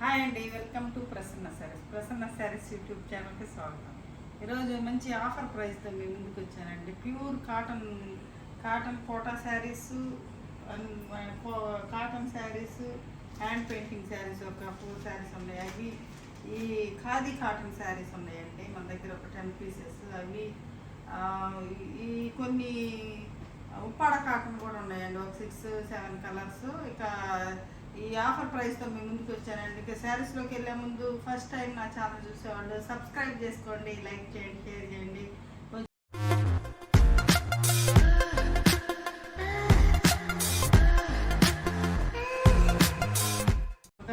Hi అండి, welcome to Prasanna sarees YouTube ఛానల్కి స్వాగతం. ఈరోజు మంచి ఆఫర్ ప్రైస్తో మీ ముందుకు వచ్చానండి. Pure cotton Kota sarees, cotton sarees, hand painting sarees ఒక 4 శారీస్ ఉన్నాయి. అవి ఈ ఖాదీ కాటన్ శారీస్ ఉన్నాయండి మన దగ్గర, ఒక 10 పీసెస్. అవి ఈ కొన్ని ఉప్పాడ కాటన్ కూడా ఉన్నాయండి, ఒక 6-7 కలర్స్. ఇక ఈ ఆఫర్ ప్రైస్తో మీ ముందుకు వచ్చానండి. ఇక శారీస్లోకి వెళ్ళే ముందు ఫస్ట్ టైం నా ఛానల్ చూసేవాళ్ళు సబ్స్క్రైబ్ చేసుకోండి, లైక్ చేయండి, షేర్ చేయండి.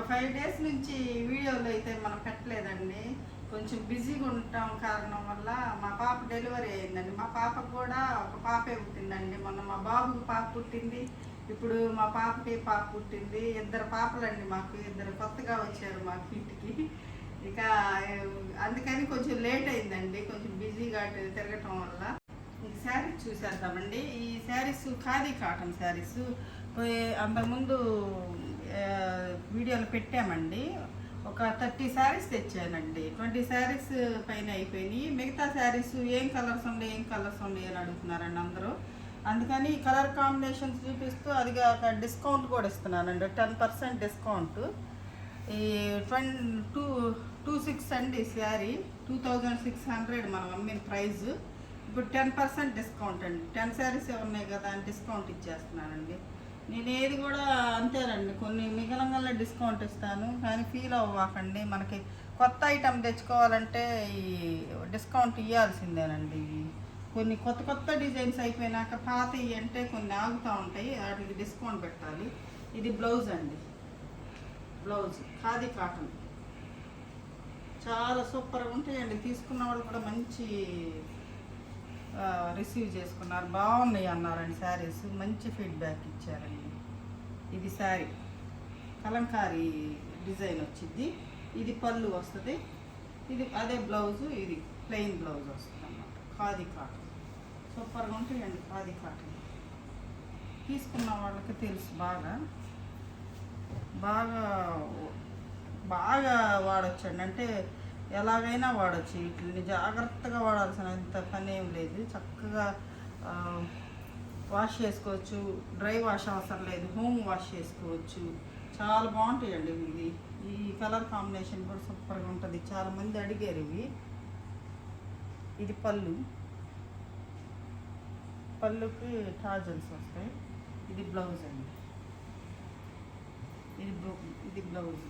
ఒక 5 డేస్ నుంచి వీడియోలు అయితే మనం పెట్టలేదండి, కొంచెం బిజీగా ఉండటం కారణం వల్ల. మా పాప డెలివరీ అయిందండి. మా పాపకు కూడా ఒక పాపే పుట్టిందండి. మొన్న మా బాబుకి పాప పుట్టింది, ఇప్పుడు మా పాపకి పాప పుట్టింది. 2 పాపలండి మాకు, 2 కొత్తగా వచ్చారు మాకు ఇంటికి. ఇక అందుకని కొంచెం లేట్ అయిందండి, కొంచెం బిజీగా తిరగటం వల్ల. ఈ శారీస్ చూసేద్దామండి. ఈ శారీస్ ఖాదీ కాటన్ శారీస్ అంతకుముందు వీడియోలు పెట్టామండి. ఒక 30 శారీస్ తెచ్చానండి. 20 శారీస్ పైన అయిపోయినాయి. మిగతా శారీస్ ఏం కలర్స్ ఉన్నాయి అని అడుగుతున్నారండి అందరూ. అందుకని కలర్ కాంబినేషన్స్ చూపిస్తూ అదిగా డిస్కౌంట్ కూడా ఇస్తున్నానండి, 10% డిస్కౌంట్. ఈ 26 అండి శారీ, 2600 మనం అమ్మిన ప్రైస్. ఇప్పుడు 10% డిస్కౌంట్ అండి. 10 శారీస్ ఉన్నాయి కదా అని డిస్కౌంట్ ఇచ్చేస్తున్నానండి. నేను ఏది కూడా అంతేనండి, కొన్ని మిగలంగా డిస్కౌంట్ ఇస్తాను, కానీ ఫీల్ అవ్వకండి. మనకి కొత్త ఐటమ్ తెచ్చుకోవాలంటే ఈ డిస్కౌంట్ ఇవ్వాల్సిందేనండి. కొన్ని కొత్త డిజైన్స్ అయిపోయినాక పాతవి అంటే కొన్ని ఆగుతూ ఉంటాయి, వాటికి డిస్కౌంట్ పెట్టాలి. ఇది బ్లౌజ్ అండి, బ్లౌజ్ ఖాదీ కాటన్, చాలా సూపర్గా ఉంటాయండి. తీసుకున్న వాళ్ళు కూడా మంచి రిసీవ్ చేసుకున్నారు, బాగున్నాయి అన్నారండి శారీస్. మంచి ఫీడ్బ్యాక్ ఇచ్చారండి. ఇది శారీ కలంకారీ డిజైన్ వచ్చింది. ఇది పళ్ళు వస్తుంది, ఇది అదే బ్లౌజు. ఇది ప్లెయిన్ బ్లౌజ్ వస్తుంది అన్నమాట. ఖాదీ కాటన్ సూపర్గా ఉంటాయండి. ఖాదీ కాటన్ తీసుకున్న వాళ్ళకి తెలుసు, బాగా బాగా బాగా వాడచ్చండి. అంటే ఎలాగైనా వాడచ్చు, వీటిని జాగ్రత్తగా వాడాల్సినంత పని ఏం లేదు. చక్కగా వాష్ చేసుకోవచ్చు, డ్రై వాష్ అవసరం లేదు, హోమ్ వాష్ చేసుకోవచ్చు. చాలా బాగుంటాయండి ఇవి. ఈ కలర్ కాంబినేషన్ కూడా సూపర్గా ఉంటుంది. చాలామంది అడిగారు ఇవి. ఇది పళ్ళుకి టాజల్స్ వస్తాయి. ఇది బ్లౌజ్ అండి, ఇది బ్లౌజ్.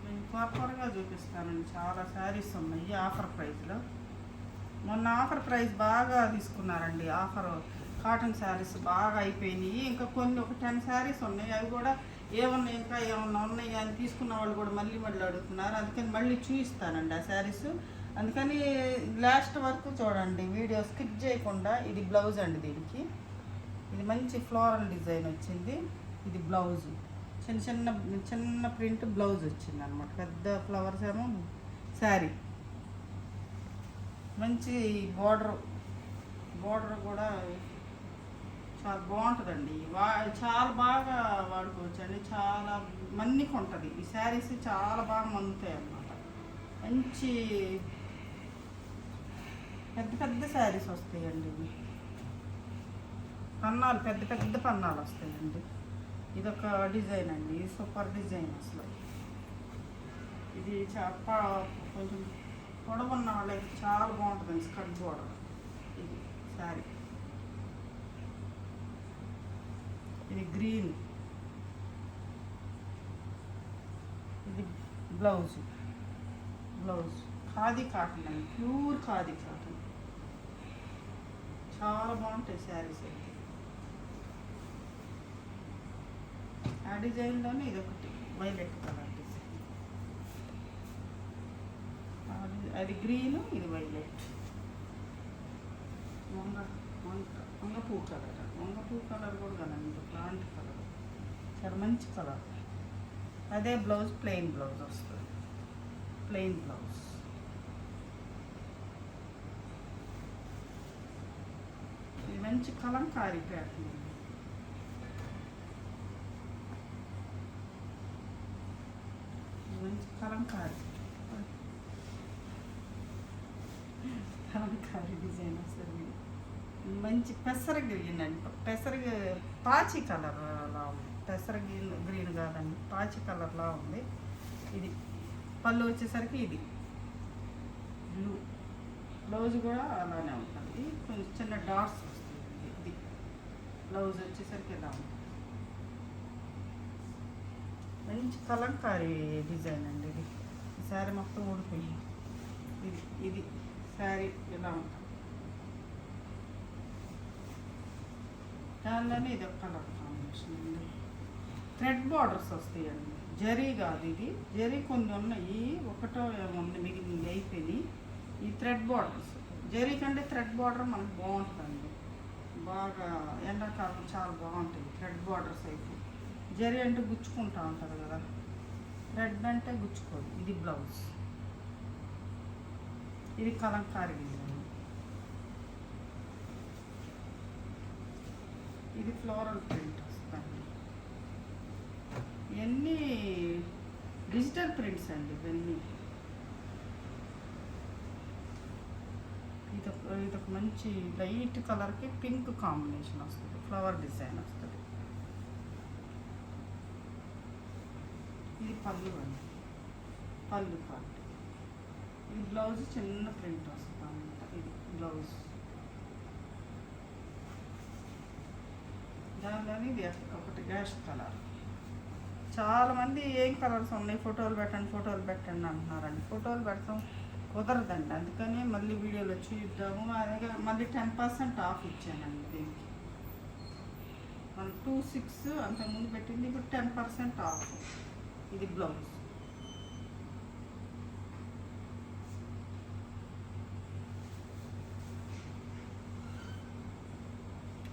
నేను త్వరగా చూపిస్తానండి. చాలా శారీస్ ఉన్నాయి ఆఫర్ ప్రైస్లో. మొన్న ఆఫర్ ప్రైస్ బాగా తీసుకున్నారండి. ఆఫర్ కాటన్ శారీస్ బాగా అయిపోయినాయి. ఇంకా కొన్ని ఒక 10 శారీస్ ఉన్నాయి, అవి కూడా ఇంకా ఏమన్నా ఉన్నాయి అని తీసుకున్న వాళ్ళు కూడా మళ్ళీ అడుగుతున్నారు. అందుకని మళ్ళీ చూపిస్తానండి ఆ శారీస్. అందుకని లాస్ట్ వరకు చూడండి, వీడియో స్కిప్ చేయకుండా. ఇది బ్లౌజ్ అండి, దీనికి ఇది మంచి ఫ్లోరల్ డిజైన్ వచ్చింది. ఇది బ్లౌజ్, చిన్న ప్రింట్ బ్లౌజ్ వచ్చింది అనమాట. పెద్ద ఫ్లవర్స్ ఏమో శారీ. మంచి బోర్డర్ కూడా చాలా బాగుంటుందండి. చాలా బాగా వాడుకోవచ్చు అండి. చాలా మన్నిక ఉంటుంది ఈ శారీస్, చాలా బాగా మన్నుతాయి అన్నమాట. మంచి పెద్ద శారీస్ వస్తాయండి ఇవి. పన్నాలు పెద్ద పన్నాలు వస్తాయండి. ఇదొక డిజైన్ అండి, ఇది సూపర్ డిజైన్ అసలు. ఇది కొంచెం పొడవున్న వాళ్ళకి చాలా బాగుంటుందండి, స్కర్ట్ బోర్డర్. ఇది శారీ, ఇది గ్రీన్. ఇది బ్లౌజ్ ఖాదీ కాటన్ అండి, ప్యూర్ ఖాదీ కాటన్. చాలా బాగుంటాయి శారీస్ అయితే. ఆ డిజైన్లోనే ఇదొకటి వైలెట్ కలర్ డిజైన్. అది గ్రీను, ఇది వైలెట్. వంగ పువ్వు కలర్ కూడా కదండి, ప్లాంట్ కలర్. చాలా మంచి కలర్. అదే బ్లౌజ్ ప్లెయిన్ బ్లౌజ్ వస్తుంది, ప్లెయిన్ బ్లౌజ్. ఇది మంచి కలంకారీ ప్యాటర్న్. కలంకారీ కలంకారీ డిజైన్ వస్తుంది. మంచి పెసర గ్రీన్ అండి, పెసర పాచి కలర్ లా ఉంది. పెసర గ్రీన్ కాదండి, పాచి కలర్లా ఉంది. ఇది పళ్ళు వచ్చేసరికి ఇది బ్లూ, బ్లౌజ్ కూడా అలానే ఉంటుంది. కొంచెం చిన్న డాట్స్ వస్తుంది. ఇది బ్లౌజ్ వచ్చేసరికి ఇలా ఉంటుంది. మంచి కలంకారీ డిజైన్ అండి ఇది. ఈ శారీ మొత్తం ఊడిపోయింది. ఇది ఇది శారీ ఇలా ఉంటుంది. దానిలోనే ఇది ఒక కలర్ కాంబినేషన్ అండి. థ్రెడ్ బార్డర్స్ వస్తాయండి, జరీ కాదు ఇది. జరీ కొన్ని ఉన్నాయి, ఒకటో ఉంది మిగిలింది అయిపోయినాయి. ఈ థ్రెడ్ బార్డర్స్, జరీ కంటే థ్రెడ్ బార్డర్ మనకు బాగుంటుందండి. బాగా ఎండాకాలం చాలా బాగుంటుంది థ్రెడ్ బార్డర్స్ అయితే. జరీ అంటే గుచ్చుకుంటూ ఉంటుంది కదా, థ్రెడ్ అంటే గుచ్చుకోదు. ఇది బ్లౌజ్, ఇది కలంకారీ డిజైన్. ఇది ఫ్లోరల్ ప్రింట్ వస్తుంది. ఇవన్నీ డిజిటల్ ప్రింట్స్ అండి ఇవన్నీ. ఇదొక మంచి లైట్ కలర్కి పింక్ కాంబినేషన్ వస్తుంది, ఫ్లవర్ డిజైన్ వస్తుంది. ఇది పళ్ళు అండి, పళ్ళు పార్ట్. ఇది బ్లౌజ్ చిన్న ప్రింట్ వస్తుంది అన్నమాట. ఇది బ్లౌజ్. దానిలోని ఇది ఒకటి యాష్ కలర్. చాలామంది ఏం కలర్స్ ఉన్నాయి ఫోటోలు పెట్టండి అంటున్నారండి. ఫోటోలు పెట్టడం కుదరదండి, అందుకని మళ్ళీ వీడియోలో చూద్దాము. అలాగే మళ్ళీ 10% ఆఫ్ ఇచ్చానండి దీనికి. మనం 26 అంతకుముందు పెట్టింది, ఇప్పుడు 10% ఆఫ్. ఇది బ్లౌజ్.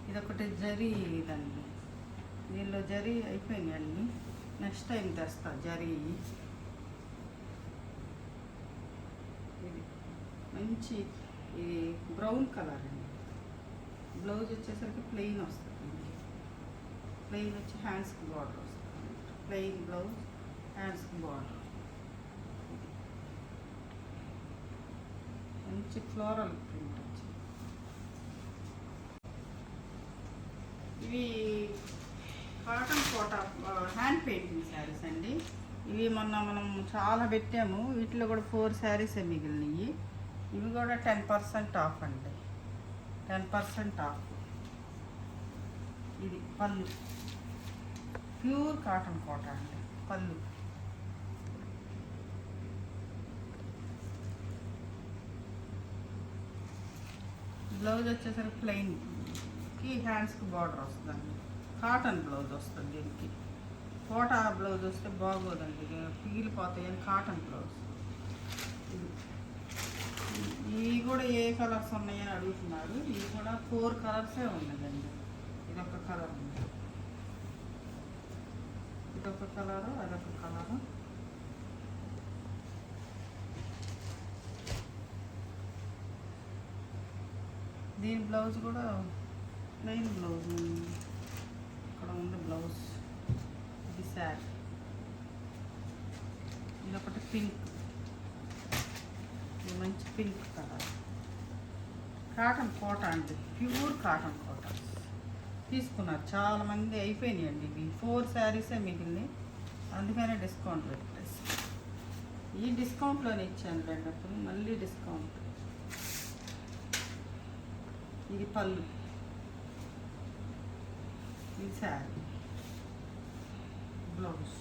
ఇదొకటి జరీ ఇదండి. దీనిలో జరీ అయిపోయినాయండి, నెక్స్ట్ టైం తెస్తా జరీ. ఇది మంచి ఇది బ్రౌన్ కలర్ అండి. బ్లౌజ్ వచ్చేసరికి ప్లెయిన్ వస్తుంది. ప్లెయిన్ వచ్చి హ్యాండ్స్కి బార్డర్ వస్తుంది. ప్లెయిన్ బ్లౌజ్, హ్యాండ్స్కి బార్డర్. మంచి ఫ్లోరల్ ప్రింట్ వచ్చి. ఇవి కాటన్ కోట హ్యాండ్ పెయింటింగ్ శారీస్ అండి. ఇవి మొన్న మనం చాలా పెట్టాము, వీటిలో కూడా 4 శారీస్ మిగిలినవి. ఇవి కూడా 10% ఆఫ్ అండి, 10% ఆఫ్. ఇది పళ్ళు, ప్యూర్ కాటన్ కోట అండి పళ్ళు. బ్లౌజ్ వచ్చేసరికి ప్లెయిన్కి హ్యాండ్స్కి బార్డర్ వస్తుందండి. కాటన్ బ్లౌజ్ వస్తుంది దీనికి. కోటా బ్లౌజ్ వస్తే బాగోదండి, పిగిలిపోతాయి అని కాటన్ బ్లౌజ్. ఇవి కూడా ఏ కలర్స్ ఉన్నాయని అడుగుతున్నారు. ఇవి కూడా 4 కలర్సే ఉన్నదండి. ఇదొక కలర్ ఉంది, ఇదొక కలరు, అదొక కలరు. దీని బ్లౌజ్ కూడా ప్లెయిన్ బ్లౌజ్ ఉంది. ఇక్కడ ఉంది బ్లౌజ్. ఇది శారీ. ఇది ఒకటి పింక్, ఇది మంచి పింక్ కలర్. కాటన్ కోట అండి, ప్యూర్ కాటన్ కోట తీసుకున్నారు చాలామంది. అయిపోయినాయండి ఇవి. 4 శారీసే మిగిలినాయి, అందుకనే డిస్కౌంట్ పెట్టేసి. ఈ డిస్కౌంట్లోనే ఇచ్చాను రండి, అప్పుడు మళ్ళీ డిస్కౌంట్. ఇది పళ్ళు, ఇది శారీ, బ్లౌజ్.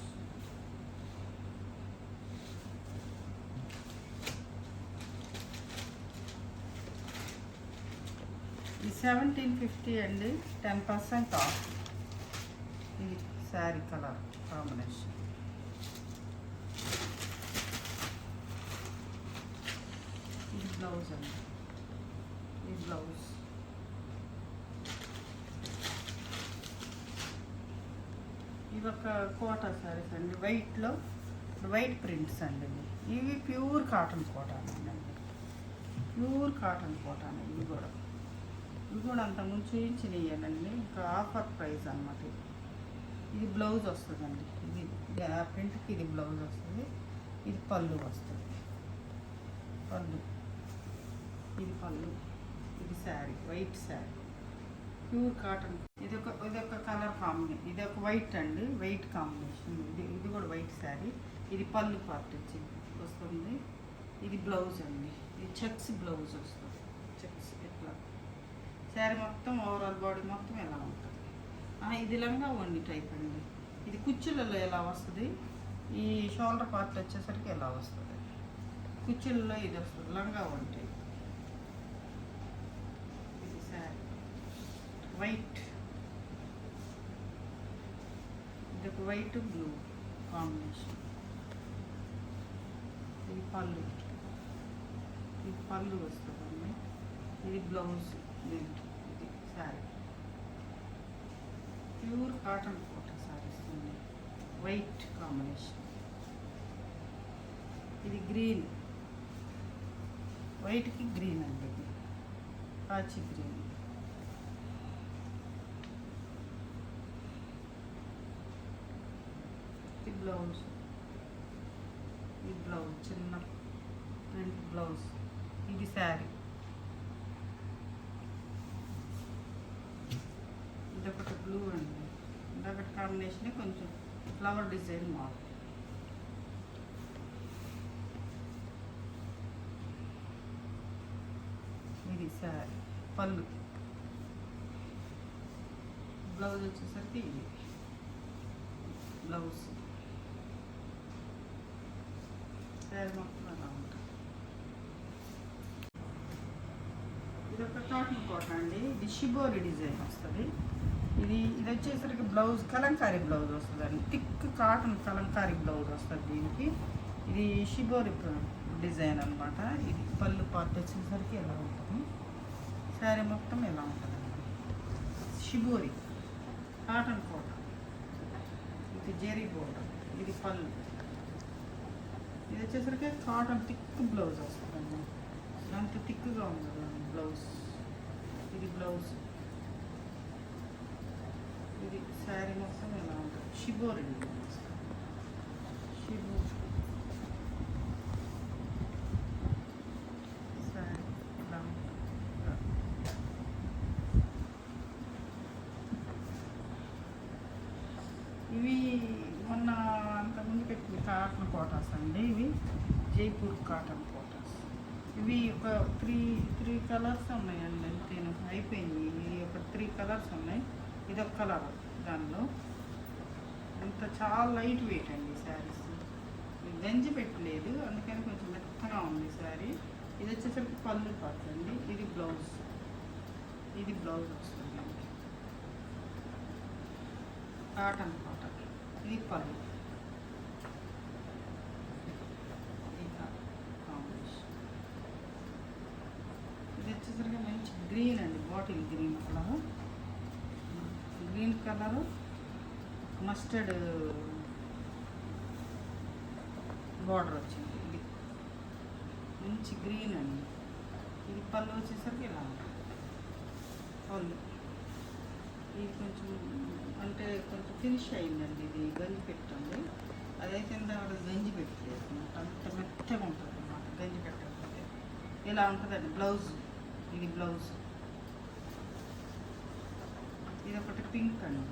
ఇది 1750 అండి, 10% ఆఫ్. ఇది శారీ కలర్ కాంబినేషన్. ఇది బ్లౌజ్ అండి, ఇది బ్లౌజ్. ఇవి ఒక కోటా శారీస్ అండి, వైట్లో వైట్ ప్రింట్స్ అండి. ఇవి ప్యూర్ కాటన్ కోటానండి, ప్యూర్ కాటన్ కోటాను. ఇవి కూడా అంతకుముందు చూపించినాయండి, ఇంకా ఆఫర్ ప్రైస్ అన్నమాట. ఇది బ్లౌజ్ వస్తుందండి. ఇది ప్రింట్కి ఇది బ్లౌజ్ వస్తుంది. ఇది పళ్ళు వస్తుంది, పళ్ళు ఇది పళ్ళు, ఇది sari, white sari, pure cotton. ఇదొక కలర్ కాంబినేషన్, ఇది ఒక వైట్ అండి, వైట్ కాంబినేషన్. ఇది కూడా వైట్ శారీ. ఇది పళ్ళు పార్ట్ వస్తుంది. ఇది బ్లౌజ్ అండి, ఇది చెక్స్ బ్లౌజ్ వస్తుంది. చెక్స్ ఇట్లా శారీ మొత్తం ఓవరాల్ బాడీ మొత్తం ఎలా ఉంటుంది. ఇది లంగా వండి టైప్ అండి. ఇది కుచ్చులలో ఎలా వస్తుంది, ఈ షోల్డర్ పార్ట్ వచ్చేసరికి ఎలా వస్తుంది. కుచ్చులలో ఇది వస్తుంది, లంగా వండి టైప్. ఇది శారీ వైట్, ఇది ఒక వైట్ బ్లూ కాంబినేషన్. ఇది పళ్ళు, ఇది పళ్ళు వస్తుందండి. ఇది బ్లౌజ్, ఇది శారీ ప్యూర్ కాటన్ కోట శారీస్ అండి, వైట్ కాంబినేషన్. ఇది గ్రీన్, వైట్కి గ్రీన్ అండి, ఇది కాచి గ్రీన్. ఇది బ్లౌజ్, ఈ బ్లౌజ్ చిన్న ప్రింట్ బ్లౌజ్. ఇది శారీ, ఇదొకటి బ్లూ అండి, ఇదొకటి కాంబినేషన్ కొంచెం ఫ్లవర్ డిజైన్ మాకు. ఇది శారీ పళ్ళు, బ్లౌజ్ వచ్చేసరికి ఇది బ్లౌజ్. శారీ మొత్తం అలా ఉంటుంది. ఇది ఒక కాటన్ కోట అండి, ఇది షిబోరి డిజైన్ వస్తుంది. ఇది వచ్చేసరికి బ్లౌజ్ కలంకారీ బ్లౌజ్ వస్తుందండి, థిక్ కాటన్ కలంకారీ బ్లౌజ్ వస్తుంది దీనికి. ఇది షిబోరి డిజైన్ అనమాట. ఇది పళ్ళు పార్ట్ వచ్చేసరికి ఎలా ఉంటుంది, శారీ మొత్తం ఎలా ఉంటుంది. షిబోరి కాటన్ కోట, ఇది జెరీ బోర్డర్. ఇది పళ్ళు, ఇది వచ్చేసరికి కాటన్ థిక్ బ్లౌజ్ వస్తుందండి, అంత థిక్గా ఉండదు బ్లౌజ్. ఇది బ్లౌజ్, ఇది శారీ మొత్తం ఎలా ఉంటుంది. షిబోరి షిబోరి శారీ ఎలా ఉంటుంది. ఇవి మొన్న అంతకుముందు పెట్టిన కాటన్ కోటాస్ అండి, ఇవి జైపూర్ కాటన్ కోటాస్. ఇవి ఒక త్రీ కలర్స్ ఉన్నాయండి, అంతేను అయిపోయింది. ఇవి ఒక 3 కలర్స్ ఉన్నాయి. ఇదొక కలర్ దానిలో. ఇంత చాలా లైట్ వెయిట్ అండి శారీస్. గంజి పెట్టలేదు, అందుకని కొంచెం మెత్తగా ఉంది శారీ. ఇది వచ్చేసరికి పళ్ళు పార్ట్ అండి. ఇది బ్లౌజ్, ఇది బ్లౌజ్ వస్తుందండి కాటన్ కాటన్. ఇది పళ్ళు, కాంబినేషన్. ఇది వచ్చేసరికి మంచి గ్రీన్ అండి, bottle green colour. Green colour mustard border వచ్చింది. ఇది మంచి గ్రీన్ అండి. ఇది పళ్ళు వచ్చేసరికి ఇలా ఉంటుంది పళ్ళు. ఇది కొంచెం అంటే కొంచెం ఫినిష్ అయిందండి, ఇది గంజి పెట్టండి. అదైతే తర్వాత గంజి పెట్టలేదు అనమాట, అంత మెత్తగా ఉంటుంది అన్నమాట గంజి పెట్టకపోతే. ఇలా ఉంటుందండి బ్లౌజ్. ఇది బ్లౌజ్, ఇది ఒకటి పింక్ అండి,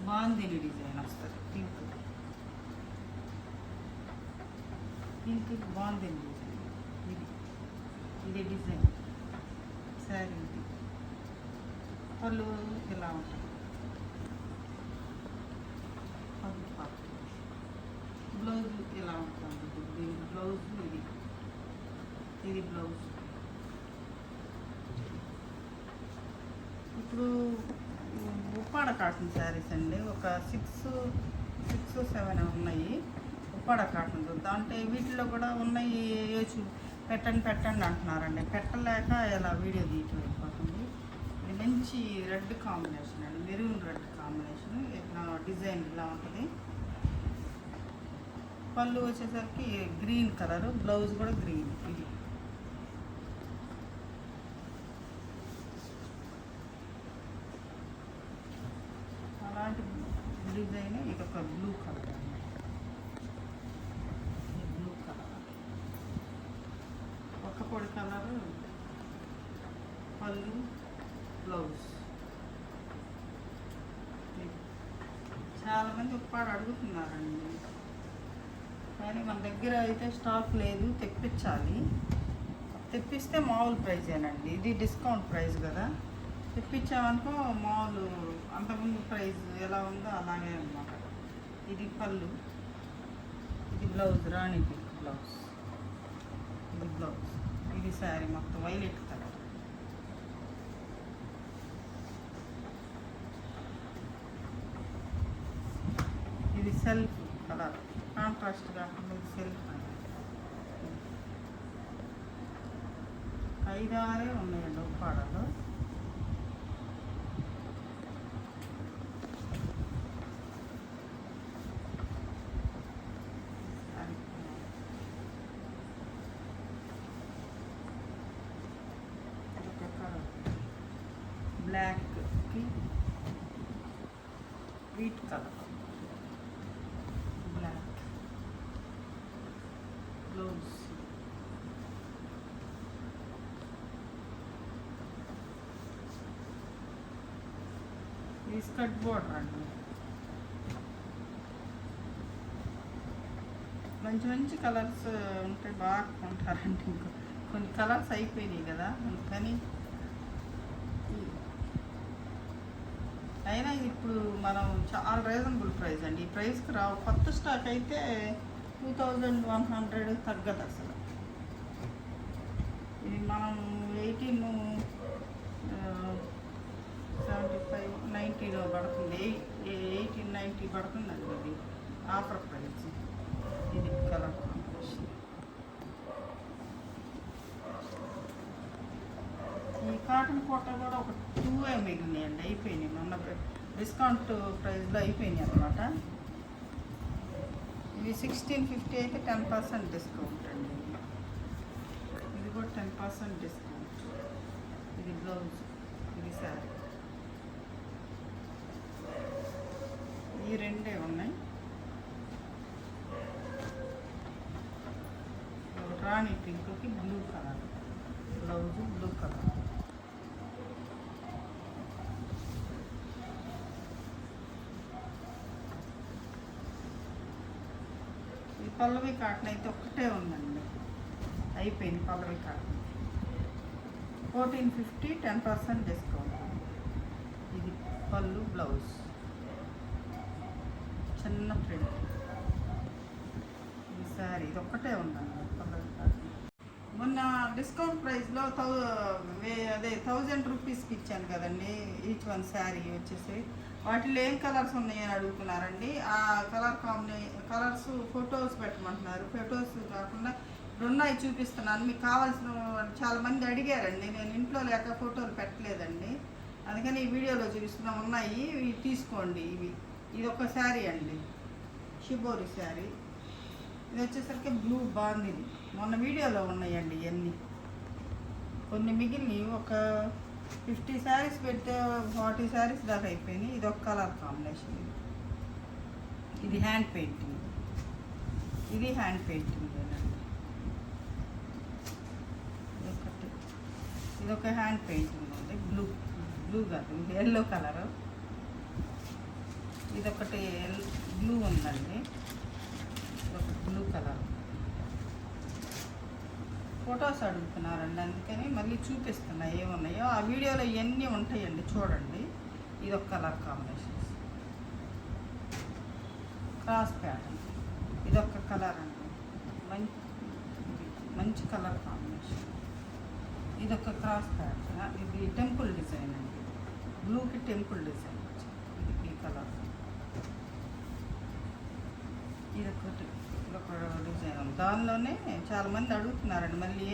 బాందిని డిజైన్ వస్తుంది. Pink pink bandhani design. ఇది డిజైన్ శారీ. ఇది పళ్ళు ఇలా ఉంటుంది, పళ్ళు పార్ట్. బ్లౌజ్ ఇలా ఉంటుంది, దీని బ్లౌజ్. ఇది బ్లౌజ్. ఇప్పుడు ఉప్పాడ కాటన్ శారీస్ అండి, ఒక 6-7 ఉన్నాయి ఉప్పాడ కాటన్. అంటే వీటిలో కూడా ఉన్నాయి. పెట్టండి అంటున్నారండి, పెట్టలేక ఇలా వీడియో తీయటం అయిపోతుంది. ఇది మంచి రెడ్ కాంబినేషన్ అండి, మెరూన్ రెడ్ కాంబినేషన్. ఇట్లా డిజైన్ ఇలా ఉంటుంది. పళ్ళు వచ్చేసరికి గ్రీన్ కలర్, బ్లౌజ్ కూడా గ్రీన్. ఇది అలాంటి డిజైన్. ఇది ఒక బ్లూ కలర్. పొడి కలరు, పళ్ళు, బ్లౌజ్. చాలామంది ఉప్పాడు అడుగుతున్నారండి, కానీ మన దగ్గర అయితే స్టాక్ లేదు, తెప్పించాలి. తెప్పిస్తే మామూలు ప్రైజేనండి, ఇది డిస్కౌంట్ ప్రైస్ కదా. తెప్పించామనుకో మామూలు అంతకుముందు ప్రైస్ ఎలా ఉందో అలాగే అన్నమాట. ఇది పళ్ళు, ఇది బ్లౌజ్, రాణి పింక్ బ్లౌజ్, ఇది బ్లౌజ్, ఇది శారీ మొత్తం వైలెట్ కలర్. ఇది సెల్ఫ్ కలర్, కాంట్రాస్ట్ కాకుండా ఇది సెల్ఫ్. 5-6 ఉన్నాయండి ఉప్పాడలో. బ్లాక్కి వీట్ కలర్, బ్లాక్ బ్లౌజ్. ఇది స్కర్ట్ బోర్డర్ అండి. మంచి మంచి కలర్స్ ఉంటే బాగా కొంటారండి. ఇంకా కొన్ని కలర్స్ అయిపోయినాయి కదా, అందుకని. అయినా ఇప్పుడు మనం చాలా రీజనబుల్ ప్రైస్ అండి, ఈ ప్రైస్కి రావు. కొత్త స్టాక్ అయితే 2100 తగ్గదు అసలు. ఇది మనం 1875-90 పడుతుంది, 1890 పడుతుందండి. ఇది ఆఫర్ ప్రైస్. ఇది కలర్ కాంబినేషన్. ఈ కాటన్ కోట కూడా ఒక 2 మిగిలినాయండి, అయిపోయినాయి. మొన్న డిస్కౌంట్ ప్రైస్లో అయిపోయినాయి అన్నమాట. ఇవి 1650 అయితే 10% డిస్కౌంట్ అండి. ఇది కూడా 10% డిస్కౌంట్. ఇది బ్లౌజ్, ఇది శారీ. ఈ రెండే ఉన్నాయి. రాణి పింక్కి blue colour blouse, blue colour. ఈ పల్లవి కాటన్ అయితే ఒక్కటే ఉందండి, అయిపోయింది పల్లవి కాటన్. 1450, 10% డిస్కౌంట్. ఇది పళ్ళు, బ్లౌజ్, చిన్న ప్రింట్. ఈ శారీ ఇది ఒక్కటే ఉందండి పల్లవి కాటన్. మొన్న డిస్కౌంట్ ప్రైస్లో అదే 1000 రూపీస్కి ఇచ్చాను కదండి ఈచ్ వన్ శారీ వచ్చేసి. వాటిలో ఏం కలర్స్ ఉన్నాయని అడుగుతున్నారండి. ఆ కలర్స్ ఫొటోస్ పెట్టమంటున్నారు. ఫొటోస్ కాకుండా ఉన్నాయి, చూపిస్తున్నాను. మీకు కావాల్సిన చాలామంది అడిగారండి, నేను ఇంట్లో లేక ఫోటోలు పెట్టలేదండి, అందుకని ఈ వీడియోలో చూపిస్తున్నా. ఉన్నాయి, ఇవి తీసుకోండి. ఇది ఒక శారీ అండి, షిబోరి శారీ. ఇది వచ్చేసరికి బ్లూ బాగుంది. మొన్న వీడియోలో ఉన్నాయండి ఇవన్నీ, కొన్ని మిగిలినవి. ఒక 50 శారీస్ పెడితే 40 శారీస్ దాకా అయిపోయినాయి. ఇది ఒక కలర్ కాంబినేషన్. ఇది హ్యాండ్ పెయింటింగ్, ఇది హ్యాండ్ పెయింటింగ్ అండి. ఇది ఒక హ్యాండ్ పెయింటింగ్ ఉంది, బ్లూ కాదు, ఎల్లో కలరు. ఇదొకటి బ్లూ ఉందండి, ఇదొకటి బ్లూ కలర్. ఫొటోస్ అడుగుతున్నారండి, అందుకని మళ్ళీ చూపిస్తున్నా ఏమున్నాయో. ఆ వీడియోలో ఇవన్నీ ఉంటాయండి, చూడండి. ఇది ఒక కలర్ కాంబినేషన్స్, క్రాస్ ప్యాటర్న్. ఇదొక కలర్ అండి, మంచి కలర్ కాంబినేషన్. ఇదొక క్రాస్ ప్యాటర్న్. ఇది టెంపుల్ డిజైన్ అండి, బ్లూకి టెంపుల్ డిజైన్ వచ్చింది. ఇది ఈ కలర్. ఇదొకటి డిజైన్. దానిలోనే చాలామంది అడుగుతున్నారండి మళ్ళీ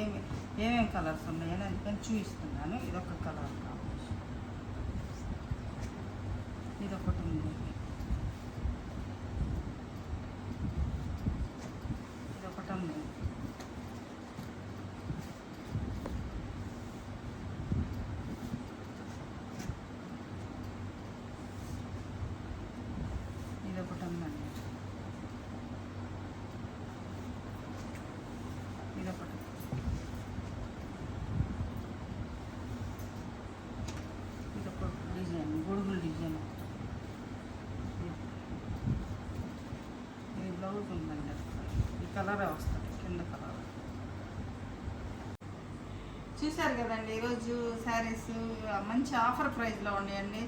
ఏమేమి కలర్స్ ఉన్నాయని, అందుకని చూపిస్తున్నాను. ఇదొక కలర్ కాంబినేషన్. ఇదొకటి ఉంది, ఇదొకటి ఉంది. ఇదొకటి ఉందండి, ఇదొకటి. కలరే వస్తుంది కింద కలర్. చూశారు కదండి ఈరోజు శారీస్ మంచి ఆఫర్ ప్రైస్లో ఉన్నాయండి.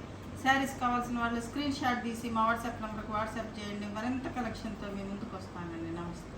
శారీస్ కావాల్సిన వాళ్ళు స్క్రీన్ షాట్ తీసి మా వాట్సాప్ నెంబర్కి వాట్సాప్ చేయండి. మరింత కలెక్షన్తో మీ ముందుకు వస్తానండి. నమస్తే.